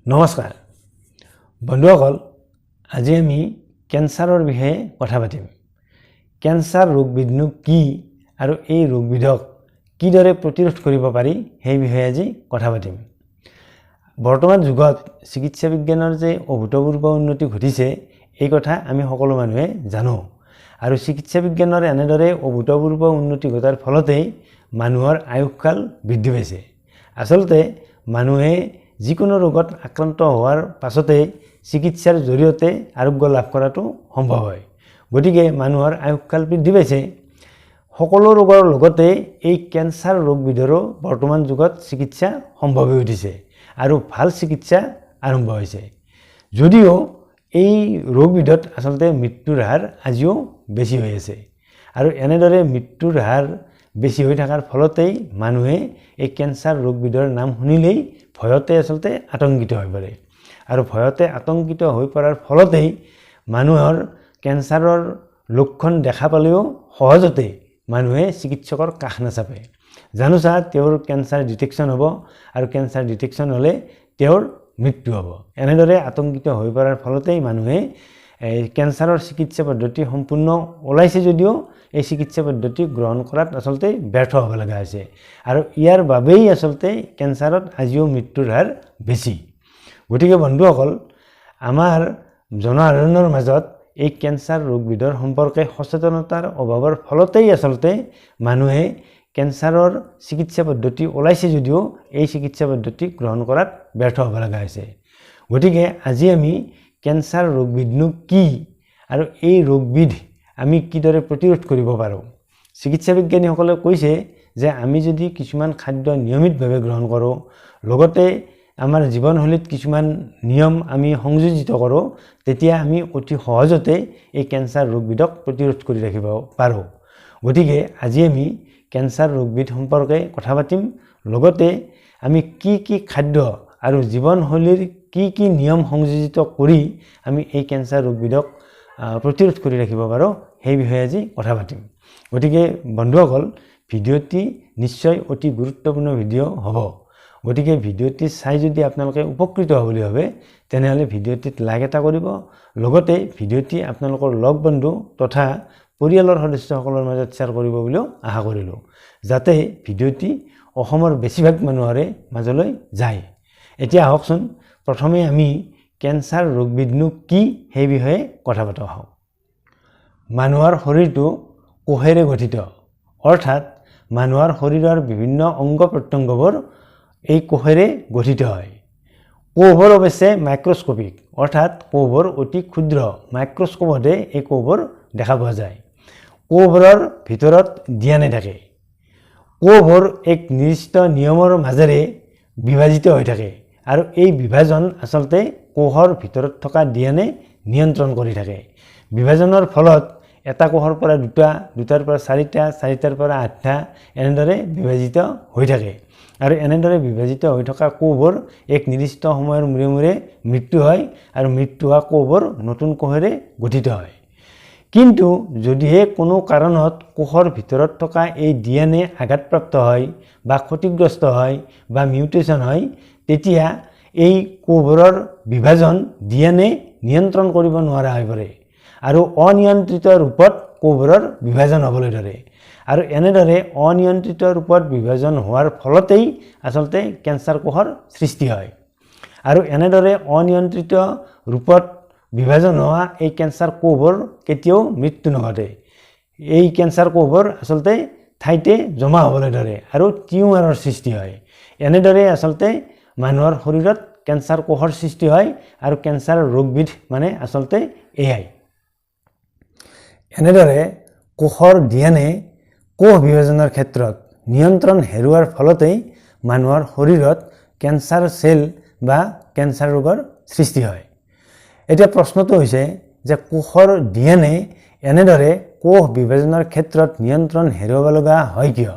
নমস্কাৰ বন্ধুসকল, আজি আমি কেন্সাৰৰ বিষয়ে কথা পাতিম। কেন্সাৰ ৰোগবিধনো কি আৰু এই ৰোগবিধক কিদৰে প্ৰতিৰোধ কৰিব পাৰি সেই বিষয়ে আজি কথা পাতিম। বৰ্তমান যুগত চিকিৎসা বিজ্ঞানৰ যে অভূতপূৰ্ব উন্নতি ঘটিছে এই কথা আমি সকলো মানুহে জানো আৰু চিকিৎসা বিজ্ঞানৰ এনেদৰে অভূতপূৰ্ব উন্নতি ঘটাৰ ফলতেই মানুহৰ আয়ুসকাল বৃদ্ধি পাইছে। আচলতে মানুহে যিকোনো ৰোগত আক্ৰান্ত হোৱাৰ পাছতে চিকিৎসাৰ জৰিয়তে আৰোগ্য লাভ কৰাটো সম্ভৱ হয়। গতিকে মানুহৰ আয়ুসকাল বৃদ্ধি পাইছে। সকলো ৰোগৰ লগতে এই কেন্সাৰ ৰোগবিধৰো বৰ্তমান যুগত চিকিৎসা সম্ভৱ হৈ উঠিছে আৰু ভাল চিকিৎসা আৰম্ভ হৈছে। যদিও এই ৰোগবিধত আচলতে মৃত্যুৰ হাৰ আজিও বেছি হৈ আছে আৰু এনেদৰে মৃত্যুৰ হাৰ বেছি হৈ থকাৰ ফলতেই মানুহে এই কেন্সাৰ ৰোগবিধৰ নাম শুনিলেই ভয়তে আচলতে আতংকিত হৈ পৰে আৰু ভয়তে আতংকিত হৈ পৰাৰ ফলতেই মানুহৰ কেন্সাৰৰ লক্ষণ দেখা পালেও সহজতে মানুহে চিকিৎসকৰ কাষ নাচাপে। জানোচা তেওঁৰ কেন্সাৰ ডিটেকশ্যন হ'ব আৰু কেন্সাৰ ডিটেকশ্যন হ'লে তেওঁৰ মৃত্যু হ'ব। এনেদৰে আতংকিত হৈ পৰাৰ ফলতেই মানুহে কেন্সাৰৰ চিকিৎসা পদ্ধতি সম্পূৰ্ণ ওলাইছে যদিও এই চিকিৎসা পদ্ধতি গ্ৰহণ কৰাত আচলতে ব্যৰ্থ হ'ব লগা হৈছে আৰু ইয়াৰ বাবেই আচলতে কেন্সাৰত আজিও মৃত্যুৰ হাৰ বেছি। গতিকে বন্ধুসকল, আমাৰ জনসাধাৰণৰ মাজত এই কেন্সাৰ ৰোগবিধৰ সম্পৰ্কে সচেতনতাৰ অভাৱৰ ফলতেই আচলতে মানুহে কেন্সাৰৰ চিকিৎসা পদ্ধতি ওলাইছে যদিও এই চিকিৎসা পদ্ধতি গ্ৰহণ কৰাত ব্যৰ্থ হ'ব লগা হৈছে। গতিকে আজি আমি কেন্সাৰ ৰোগবিধনো কি আৰু এই ৰোগবিধ আমি কিদৰে প্ৰতিৰোধ কৰিব পাৰোঁ। চিকিৎসা বিজ্ঞানীসকলে কৈছে যে আমি যদি কিছুমান খাদ্য নিয়মিতভাৱে গ্ৰহণ কৰোঁ, লগতে আমাৰ জীৱনশৈলীত কিছুমান নিয়ম আমি সংযোজিত কৰোঁ, তেতিয়া আমি অতি সহজতে এই কেন্সাৰ ৰোগবিধক প্ৰতিৰোধ কৰি ৰাখিব পাৰোঁ। গতিকে আজি আমি কেন্সাৰ ৰোগবিধ সম্পৰ্কে কথা পাতিম, লগতে আমি কি কি খাদ্য আৰু জীৱনশৈলীৰ কি নিয়ম সংযোজিত কৰি আমি এই কেন্সাৰ ৰোগবিধক প্ৰতিৰোধ কৰি ৰাখিব পাৰোঁ সেই বিষয়ে আজি কথা পাতিম। গতিকে বন্ধুসকল, ভিডিঅ'টি নিশ্চয় অতি গুৰুত্বপূৰ্ণ ভিডিঅ' হ'ব। গতিকে ভিডিঅ'টি চাই যদি আপোনালোকে উপকৃত হ'ব বুলি ভাবে তেনেহ'লে ভিডিঅ'টিত লাইক এটা কৰিব, লগতে ভিডিঅ'টি আপোনালোকৰ লগ বন্ধু তথা পৰিয়ালৰ সদস্যসকলৰ মাজত শ্বেয়াৰ কৰিব বুলিও আশা কৰিলোঁ, যাতে ভিডিঅ'টি অসমৰ বেছিভাগ মানুহৰে মাজলৈ যায়। এতিয়া আহকচোন প্ৰথমে আমি কেন্সাৰ ৰোগবিধনো কি সেই বিষয়ে কথা পাতোঁ আহক। মানুহৰ শৰীৰটো কোষেৰে গঠিত, অৰ্থাৎ মানুহৰ শৰীৰৰ বিভিন্ন অংগ প্ৰত্যংগবোৰ এই কোষেৰে গঠিত হয়। কোষবোৰ অৱশ্যে মাইক্ৰস্কপিক, অৰ্থাৎ কোষবোৰ অতি ক্ষুদ্ৰ, মাইক্ৰস্কোপতে এই কোষবোৰ দেখা পোৱা যায়। কোষবোৰৰ ভিতৰত ডিএনএ থাকে। কোষবোৰ এক নিৰ্দিষ্ট নিয়মৰ মাজেৰে বিভাজিত হৈ থাকে আৰু এই বিভাজন আচলতে কোষৰ ভিতৰত থকা ডিএনএ নিয়ন্ত্ৰণ কৰি থাকে। বিভাজনৰ ফলত এটা কোষৰ পৰা দুটা, দুটাৰ পৰা চাৰিটা, চাৰিটাৰ পৰা আঠটা এনেদৰে বিভাজিত হৈ থাকে আৰু এনেদৰে বিভাজিত হৈ থকা কোষবোৰ এক নিৰ্দিষ্ট সময়ৰ মূৰে মূৰে মৃত্যু হয় আৰু মৃত্যু হোৱা কোষবোৰ নতুন কোষেৰে গঠিত হয়। কিন্তু যদিহে কোনো কাৰণত কোষৰ ভিতৰত থকা এই ডিএনএ আঘাতপ্ৰাপ্ত হয় বা ক্ষতিগ্ৰস্ত হয় বা মিউটেশ্যন হয়, তেতিয়া এই কোষবোৰৰ বিভাজন ডিএনএ নিয়ন্ত্ৰণ কৰিব নোৱাৰা হৈ পৰে আৰু অনিয়ন্ত্ৰিত ৰূপত কোষবোৰৰ বিভাজন হ'বলৈ ধৰে আৰু এনেদৰে অনিয়ন্ত্ৰিত ৰূপত বিভাজন হোৱাৰ ফলতেই আচলতে কেন্সাৰ কোষৰ সৃষ্টি হয় আৰু এনেদৰে অনিয়ন্ত্ৰিত ৰূপত বিভাজন হোৱা এই কেন্সাৰ কোষবোৰ কেতিয়াও মৃত্যু নঘটে। এই কেন্সাৰ কোষবোৰ আচলতে ঠাইতে জমা হ'বলৈ ধৰে আৰু টিউমাৰৰ সৃষ্টি হয়। এনেদৰে আচলতে মানুহৰ শৰীৰত কেন্সাৰ কোষৰ সৃষ্টি হয় আৰু কেন্সাৰ ৰোগবিধ মানে আচলতে এয়াই। এনেদৰে কোষৰ ডিএনএ কোষ বিভাজনৰ ক্ষেত্ৰত নিয়ন্ত্ৰণ হেৰুৱাৰ ফলতেই মানুহৰ শৰীৰত কেন্সাৰ চেল বা কেন্সাৰ ৰোগৰ সৃষ্টি হয়। এতিয়া প্ৰশ্নটো হৈছে যে কোষৰ ডিএনএ এনেদৰে কোষ বিভাজনৰ ক্ষেত্ৰত নিয়ন্ত্ৰণ হেৰুৱাব লগা হয় কিয়?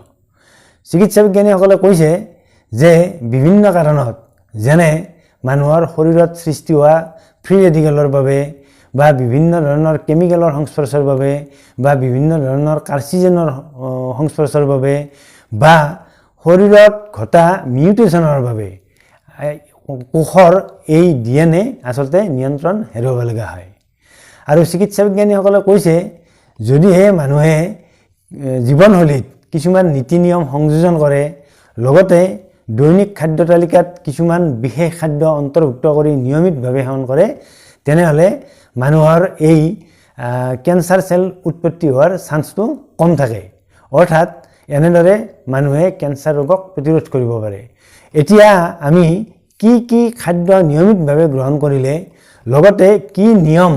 চিকিৎসা বিজ্ঞানীসকলে কৈছে যে বিভিন্ন কাৰণত, যেনে মানুহৰ শৰীৰত সৃষ্টি হোৱা ফ্ৰী ৰেডিকেলৰ বাবে বা বিভিন্ন ধৰণৰ কেমিকেলৰ সংস্পৰ্শৰ বাবে বা বিভিন্ন ধৰণৰ কাৰ্চিজেনৰ সংস্পৰ্শৰ বাবে বা শৰীৰত ঘটা মিউটেশ্যনৰ বাবে কোষৰ এই DNA আচলতে নিয়ন্ত্ৰণ হেৰুৱাবলগীয়া হয়। আৰু চিকিৎসা বিজ্ঞানীসকলে কৈছে যদিহে মানুহে জীৱনশৈলীত কিছুমান নীতি নিয়ম সংযোজন কৰে, লগতে দৈনিক খাদ্য তালিকাত কিছুমান বিশেষ খাদ্য অন্তৰ্ভুক্ত কৰি নিয়মিতভাৱে সেৱন কৰে, তেনেহ'লে মানুহৰ এই কেঞ্চাৰ চেল উৎপত্তি হোৱাৰ চান্সটো কম থাকে। অৰ্থাৎ এনেদৰে মানুহে কেঞ্চাৰ ৰোগক প্ৰতিৰোধ কৰিব পাৰে। এতিয়া আমি কি খাদ্য নিয়মিতভাৱে গ্ৰহণ কৰিলে, লগতে কি নিয়ম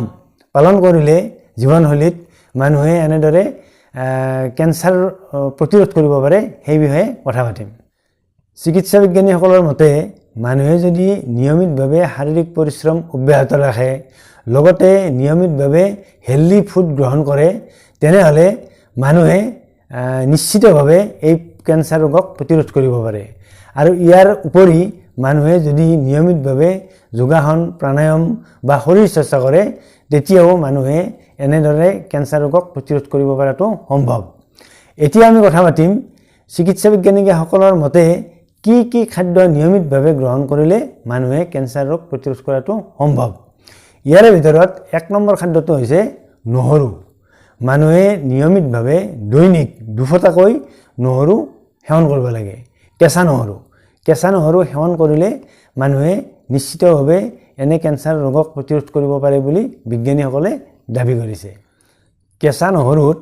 পালন কৰিলে জীৱনশৈলীত মানুহে এনেদৰে কেঞ্চাৰ প্ৰতিৰোধ কৰিব পাৰে সেই বিষয়ে কথা পাতিম। চিকিৎসা বিজ্ঞানীসকলৰ মতে মানুহে যদি নিয়মিতভাৱে শাৰীৰিক পৰিশ্ৰম অব্যাহত ৰাখে, লগতে নিয়মিতভাৱে হেল্ডি ফুড গ্ৰহণ কৰে, তেনেহ'লে মানুহে নিশ্চিতভাৱে এই কেঞ্চাৰ ৰোগক প্ৰতিৰোধ কৰিব পাৰে। আৰু ইয়াৰ উপৰি মানুহে যদি নিয়মিতভাৱে যোগাসন, প্ৰাণায়াম বা শৰীৰ চৰ্চা কৰে, তেতিয়াও মানুহে এনেদৰে কেঞ্চাৰ ৰোগক প্ৰতিৰোধ কৰিব পৰাটো সম্ভৱ। এতিয়া আমি কথা পাতিম চিকিৎসা বিজ্ঞানীসকলৰ মতে কি খাদ্য নিয়মিতভাৱে গ্ৰহণ কৰিলে মানুহে কেঞ্চাৰ ৰোগ প্ৰতিৰোধ কৰাটো সম্ভৱ। ইয়াৰে ভিতৰত 1 নম্বৰ খাদ্যটো হৈছে নহৰু। মানুহে নিয়মিতভাৱে দৈনিক 2 ফটাকৈ নহৰু সেৱন কৰিব লাগে। কেঁচা নহৰু সেৱন কৰিলে মানুহে নিশ্চিতভাৱে এনে কেঞ্চাৰ ৰোগক প্ৰতিৰোধ কৰিব পাৰে বুলি বিজ্ঞানীসকলে দাবী কৰিছে। কেঁচা নহৰুত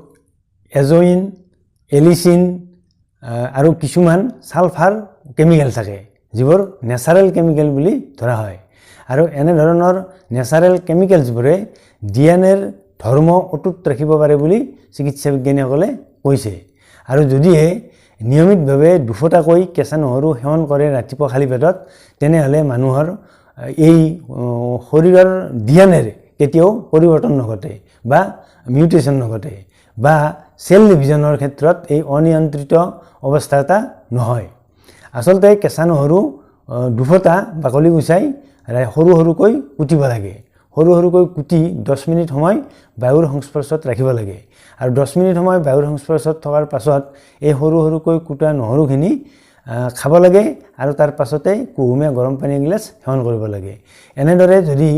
এজইন, এলিচিন আৰু কিছুমান ছালফাৰ কেমিকেল থাকে, যিবোৰ নেচাৰেল কেমিকেল বুলি ধৰা হয়। আৰু এনেধৰণৰ নেচাৰেল কেমিকেলছবোৰে DNAৰ ধৰ্ম অটুট ৰাখিব পাৰে বুলি চিকিৎসা বিজ্ঞানীসকলে কৈছে। আৰু যদিহে নিয়মিতভাৱে 2 ফটাকৈ কেঁচা নহৰু সেৱন কৰে ৰাতিপুৱা খালী পেটত, তেনেহ'লে মানুহৰ এই শৰীৰৰ DNAৰ কেতিয়াও পৰিৱৰ্তন নঘটে বা মিউটেশ্যন নঘটে বা চেল ডিভিজনৰ ক্ষেত্ৰত এই অনিয়ন্ত্ৰিত অৱস্থা এটা নহয়। আচলতে কেঁচা নহৰু 2 ফটা বাকলি গুচাই সৰুকৈ কুটিব লাগে। সৰুকৈ কুটি 10 মিনিট সময় বায়ুৰ সংস্পৰ্শত ৰাখিব লাগে। আৰু 10 মিনিট সময় বায়ুৰ সংস্পৰ্শত থকাৰ পাছত এই সৰুকৈ কুটা নহৰুখিনি খাব লাগে আৰু তাৰ পাছতে কুহুমীয়া গৰম পানী এগিলাচ সেৱন কৰিব লাগে। এনেদৰে যদি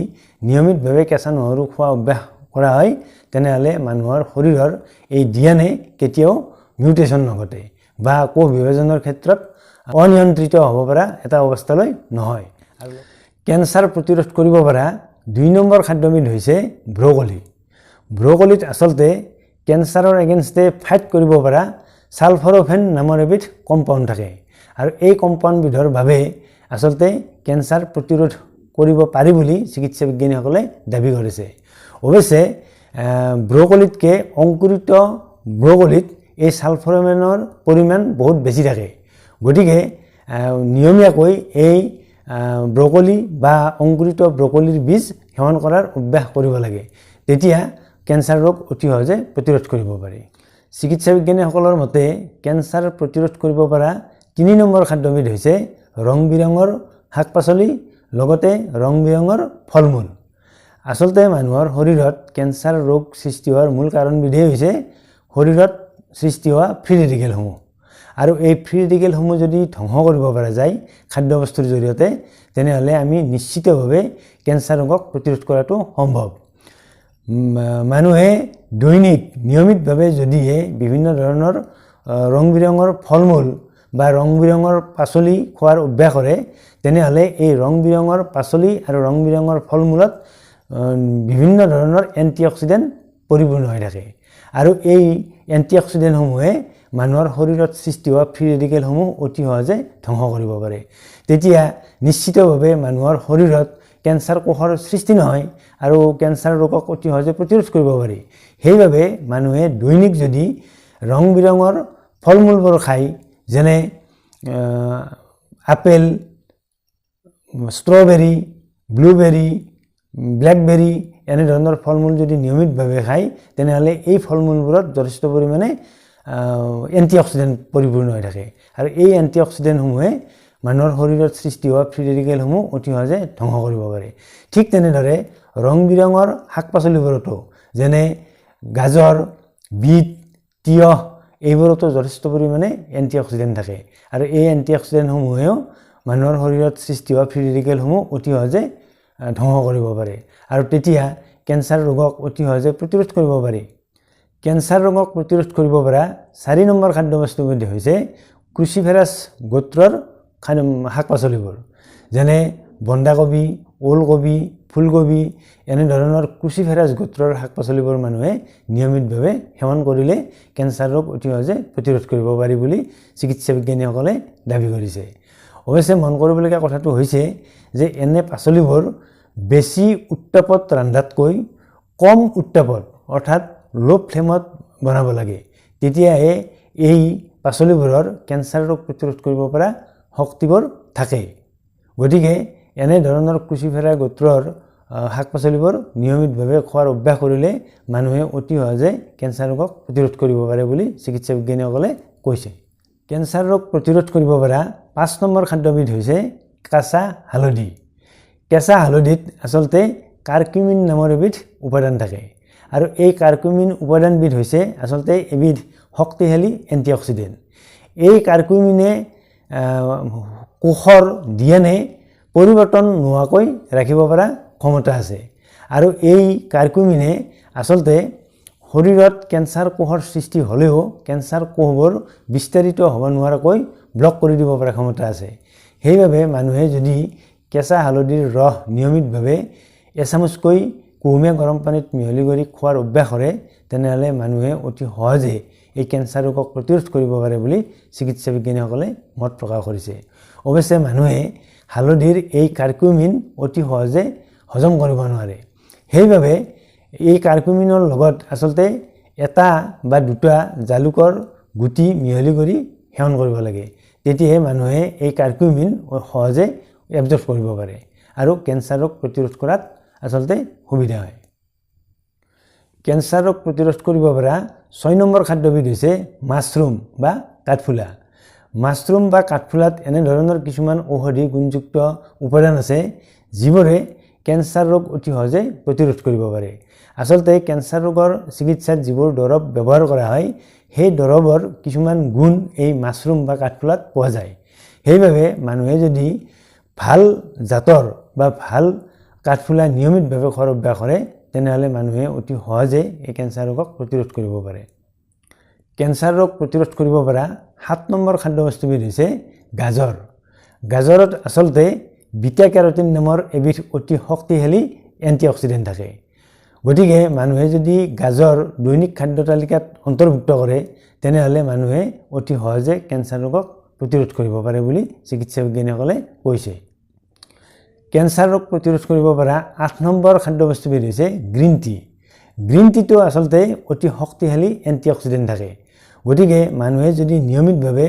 নিয়মিতভাৱে কেঁচা নহৰু খোৱা অভ্যাস কৰা হয়, তেনেহ'লে মানুহৰ শৰীৰৰ এই DNA কেতিয়াও মিউটেশ্যন নঘটে বা কোষ বিভাজনৰ ক্ষেত্ৰত অনিয়ন্ত্ৰিত হ'ব পৰা এটা অৱস্থালৈ নহয়। আৰু কেঞ্চাৰ প্ৰতিৰোধ কৰিব পৰা 2 নম্বৰ খাদ্যবিধ হৈছে ব্ৰকলি। ব্ৰকলিত আচলতে কেঞ্চাৰৰ এগেইনষ্টে ফাইট কৰিব পৰা ছালফৰফেন নামৰ এবিধ কম্পাউণ্ড থাকে। আৰু এই কম্পাউণ্ডবিধৰ বাবে আচলতে কেঞ্চাৰ প্ৰতিৰোধ কৰিব পাৰি বুলি চিকিৎসা বিজ্ঞানীসকলে দাবী কৰিছে। অৱশ্যে ব্ৰকলিতকৈ অংকুৰিত ব্ৰকলিত এই ছালফৰফেনৰ পৰিমাণ বহুত বেছি থাকে। গতিকে নিয়মীয়াকৈ এই ব্ৰকলি বা অংকুৰিত ব্ৰকলিৰ বীজ সেৱন কৰাৰ অভ্যাস কৰিব লাগে। তেতিয়া কেঞ্চাৰ ৰোগ অতি সহজে প্ৰতিৰোধ কৰিব পাৰি। চিকিৎসা বিজ্ঞানীসকলৰ মতে কেঞ্চাৰ প্ৰতিৰোধ কৰিব পৰা 3 নম্বৰ খাদ্যবিধ হৈছে ৰং বিৰঙৰ শাক পাচলি, লগতে ৰং বিৰঙৰ ফল মূল। আচলতে মানুহৰ শৰীৰত কেঞ্চাৰ ৰোগ সৃষ্টি হোৱাৰ মূল কাৰণবিধেই হৈছে শৰীৰত সৃষ্টি হোৱা ফ্ৰী ৰেডিকেলসমূহ। আৰু এই ফ্ৰী ৰেডিকেলসমূহ যদি ধ্বংস কৰিব পৰা যায় খাদ্যবস্তুৰ জৰিয়তে, তেনেহ'লে আমি নিশ্চিতভাৱে কেঞ্চাৰ ৰোগক প্ৰতিৰোধ কৰাটো সম্ভৱ। মানুহে দৈনিক নিয়মিতভাৱে যদিহে বিভিন্ন ধৰণৰ ৰং বিৰঙৰ ফল মূল বা ৰং বিৰঙৰ পাচলি খোৱাৰ অভ্যাস কৰে, তেনেহ'লে এই ৰং বিৰঙৰ পাচলি আৰু ৰং বিৰঙৰ ফল মূলত বিভিন্ন ধৰণৰ এণ্টিঅক্সিডেণ্ট পৰিপূৰ্ণ হৈ থাকে। আৰু এই এণ্টিঅক্সিডেণ্টসমূহে মানুহৰ শৰীৰত সৃষ্টি হোৱা ফ্ৰী ৰেডিকেলসমূহ অতি সহজে ধ্বংস কৰিব পাৰে। তেতিয়া নিশ্চিতভাৱে মানুহৰ শৰীৰত কেঞ্চাৰ কোষৰ সৃষ্টি নহয় আৰু কেঞ্চাৰ ৰোগক অতি সহজে প্ৰতিৰোধ কৰিব পাৰি। সেইবাবে মানুহে দৈনিক যদি ৰং বিৰঙৰ ফল মূলবোৰ খায়, যেনে আপেল, ষ্ট্ৰবেৰী, ব্লুবেৰী, ব্লেকবেৰী, এনেধৰণৰ ফল মূল যদি নিয়মিতভাৱে খায়, তেনেহ'লে এই ফল মূলবোৰত যথেষ্ট পৰিমাণে এণ্টিঅক্সিডেণ্ট পৰিপূৰ্ণ হৈ থাকে। আৰু এই এণ্টিঅক্সিডেণ্টসমূহে মানুহৰ শৰীৰত সৃষ্টি হোৱা ফ্ৰী ৰেডিকেলসমূহ অতি সহজে ধ্বংস কৰিব পাৰে। ঠিক তেনেদৰে ৰং বিৰঙৰ শাক পাচলিবোৰতো, যেনে গাজৰ, বিট, তিয়ঁহ, এইবোৰতো যথেষ্ট পৰিমাণে এণ্টিঅক্সিডেণ্ট থাকে। আৰু এই এণ্টিঅক্সিডেণ্টসমূহেও মানুহৰ শৰীৰত সৃষ্টি হোৱা ফ্ৰী ৰেডিকেলসমূহ অতি সহজে ধ্বংস কৰিব পাৰে আৰু তেতিয়া কেঞ্চাৰ ৰোগক অতি সহজে প্ৰতিৰোধ কৰিব পাৰি। কেঞ্চাৰ ৰোগক প্ৰতিৰোধ কৰিব পৰা 4 নম্বৰ খাদ্যবস্তুৰ মধ্যে হৈছে ক্ৰুচিফেৰাছ গোত্ৰৰ শাক পাচলিবোৰ, যেনে বন্ধাকবি, ওলকবি, ফুলকবি এনেধৰণৰ ক্ৰুচিফেৰাছ গোত্ৰৰ শাক পাচলিবোৰ মানুহে নিয়মিতভাৱে সেৱন কৰিলে কেঞ্চাৰ ৰোগ অতি সহজে প্ৰতিৰোধ কৰিব পাৰি বুলি চিকিৎসা বিজ্ঞানীসকলে দাবী কৰিছে। অৱশ্যে মন কৰিবলগীয়া কথাটো হৈছে যে এনে পাচলিবোৰ বেছি উত্তাপত ৰন্ধাতকৈ কম উত্তাপত অৰ্থাৎ লো ফ্লেমত বনাব লাগে, তেতিয়াহে এই পাচলিবোৰৰ কেঞ্চাৰ ৰোগ প্ৰতিৰোধ কৰিব পৰা শক্তিবোৰ থাকে। গতিকে এনে ধৰণৰ ক্ৰুচিফেৰা গোত্ৰৰ শাক পাচলিবোৰ নিয়মিতভাৱে খোৱাৰ অভ্যাস কৰিলে মানুহে অতি সহজে কেঞ্চাৰ ৰোগক প্ৰতিৰোধ কৰিব পাৰে বুলি চিকিৎসা বিজ্ঞানীসকলে কৈছে। কেঞ্চাৰ ৰোগ প্ৰতিৰোধ কৰিব পৰা 5 নম্বৰ খাদ্যবিধ হৈছে কেঁচা হালধি। কেঁচা হালধিত আচলতে কাৰ্কুমিন নামৰ এবিধ উপাদান থাকে আৰু এই কাৰ্কুমিন উপাদানবিধ হৈছে আচলতে এবিধ শক্তিশালী এণ্টিঅক্সিডেণ্ট। এই কাৰ্কুমিনে কোষৰ DNA পৰিৱৰ্তন নোহোৱাকৈ ৰাখিব পৰা ক্ষমতা আছে আৰু এই কাৰ্কুমিনে আচলতে শৰীৰত কেঞ্চাৰ কোষৰ সৃষ্টি হ'লেও কেঞ্চাৰ কোষবোৰ বিস্তাৰিত হ'ব নোৱাৰাকৈ ব্লক কৰি দিব পৰা ক্ষমতা আছে। সেইবাবে মানুহে যদি কেঁচা হালধিৰ ৰস নিয়মিতভাৱে এচামুচকৈ কুহুমীয়া গৰম পানীত মিহলি কৰি খোৱাৰ অভ্যাস কৰে তেনেহ'লে মানুহে অতি সহজে এই কেঞ্চাৰ ৰোগক প্ৰতিৰোধ কৰিব পাৰে বুলি চিকিৎসা বিজ্ঞানীসকলে মত প্ৰকাশ কৰিছে। অৱশ্যে মানুহে হালধিৰ এই কাৰ্কুমিন অতি সহজে হজম কৰিব নোৱাৰে। সেইবাবে এই কাৰ্কুমিনৰ লগত আচলতে এটা বা দুটা জালুকৰ গুটি মিহলি কৰি সেৱন কৰিব লাগে, তেতিয়াহে মানুহে এই কাৰ্কুমিন সহজে এবজৰ্ব কৰিব পাৰে আৰু কেঞ্চাৰ ৰোগ প্ৰতিৰোধ কৰাত আচলতে সুবিধা হয়। কেঞ্চাৰ ৰোগ প্ৰতিৰোধ কৰিব পৰা 6 নম্বৰ খাদ্যবিধ হৈছে মাছৰুম বা কাঠফুলা। মাছৰুম বা কাঠফুলাত এনেধৰণৰ কিছুমান ঔষধি গুণযুক্ত উপাদান আছে যিবোৰে কেঞ্চাৰ ৰোগ অতি সহজে প্ৰতিৰোধ কৰিব পাৰে। আচলতে কেঞ্চাৰ ৰোগৰ চিকিৎসাত যিবোৰ দৰৱ ব্যৱহাৰ কৰা হয় সেই দৰৱৰ কিছুমান গুণ এই মাছৰুম বা কাঠফুলাত পোৱা যায়। সেইবাবে মানুহে যদি ভাল জাতৰ বা ভাল কাঠফুলা নিয়মিতভাৱে খোৱাৰ অভ্যাস কৰে তেনেহ'লে মানুহে অতি সহজে এই কেঞ্চাৰ ৰোগক প্ৰতিৰোধ কৰিব পাৰে। কেঞ্চাৰ ৰোগ প্ৰতিৰোধ কৰিব পৰা 7 নম্বৰ খাদ্যবস্তুবিধ হৈছে গাজৰ। গাজৰত আচলতে বিটা কেৰটিন নামৰ এবিধ অতি শক্তিশালী এণ্টিঅক্সিডেণ্ট থাকে। গতিকে মানুহে যদি গাজৰ দৈনিক খাদ্য তালিকাত অন্তৰ্ভুক্ত কৰে তেনেহ'লে মানুহে অতি সহজে কেঞ্চাৰ ৰোগক প্ৰতিৰোধ কৰিব পাৰে বুলি চিকিৎসা বিজ্ঞানীসকলে কৈছে। কেঞ্চাৰ ৰোগ প্ৰতিৰোধ কৰিব পৰা 8 নম্বৰ খাদ্যবস্তুবিধ হৈছে গ্ৰীণ টি। গ্ৰীণ টিটো আচলতে অতি শক্তিশালী এণ্টিঅক্সিডেণ্ট থাকে। গতিকে মানুহে যদি নিয়মিতভাৱে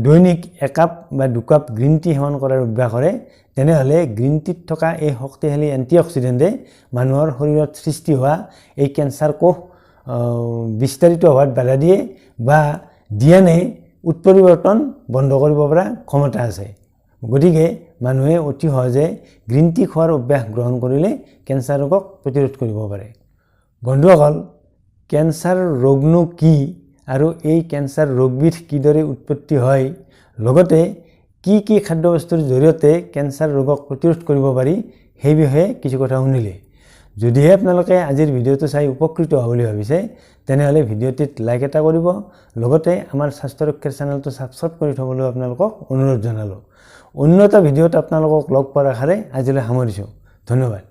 দৈনিক 1 কাপ বা 2 কাপ গ্ৰীণ টি সেৱন কৰাৰ অভ্যাস কৰে তেনেহ'লে গ্ৰীণ টিত থকা এই শক্তিশালী এণ্টিঅক্সিডেণ্টে মানুহৰ শৰীৰত সৃষ্টি হোৱা এই কেঞ্চাৰ কোষ বিস্তাৰিত হোৱাত বাধা দিয়ে বা DNA উৎপৰিৱৰ্তন বন্ধ কৰিব পৰা ক্ষমতা আছে। গতিকে মানুহে অতি সহজে গ্ৰীণ টি খোৱাৰ অভ্যাস গ্ৰহণ কৰিলে কেঞ্চাৰ ৰোগক প্ৰতিৰোধ কৰিব পাৰে। বন্ধুসকল, কেঞ্চাৰ ৰোগনো কি আৰু এই কেঞ্চাৰ ৰোগবিধ কিদৰে উৎপত্তি হয়, লগতে কি কি খাদ্যবস্তুৰ জৰিয়তে কেঞ্চাৰ ৰোগক প্ৰতিৰোধ কৰিব পাৰি সেই বিষয়ে কিছু কথা শুনিলে। যদিহে আপোনালোকে আজিৰ ভিডিঅ'টো চাই উপকৃত হোৱা বুলি ভাবিছে তেনেহ'লে ভিডিঅ'টিত লাইক এটা কৰিব, লগতে আমাৰ স্বাস্থ্য ৰক্ষাৰ চেনেলটো ছাবস্ক্ৰাইব কৰি থ'বলৈ আপোনালোকক অনুৰোধ জনালোঁ। অন্য এটা ভিডিঅ'ত আপোনালোকক লগ পোৱাৰ আশাৰে আজিলৈ সামৰিছোঁ। ধন্যবাদ।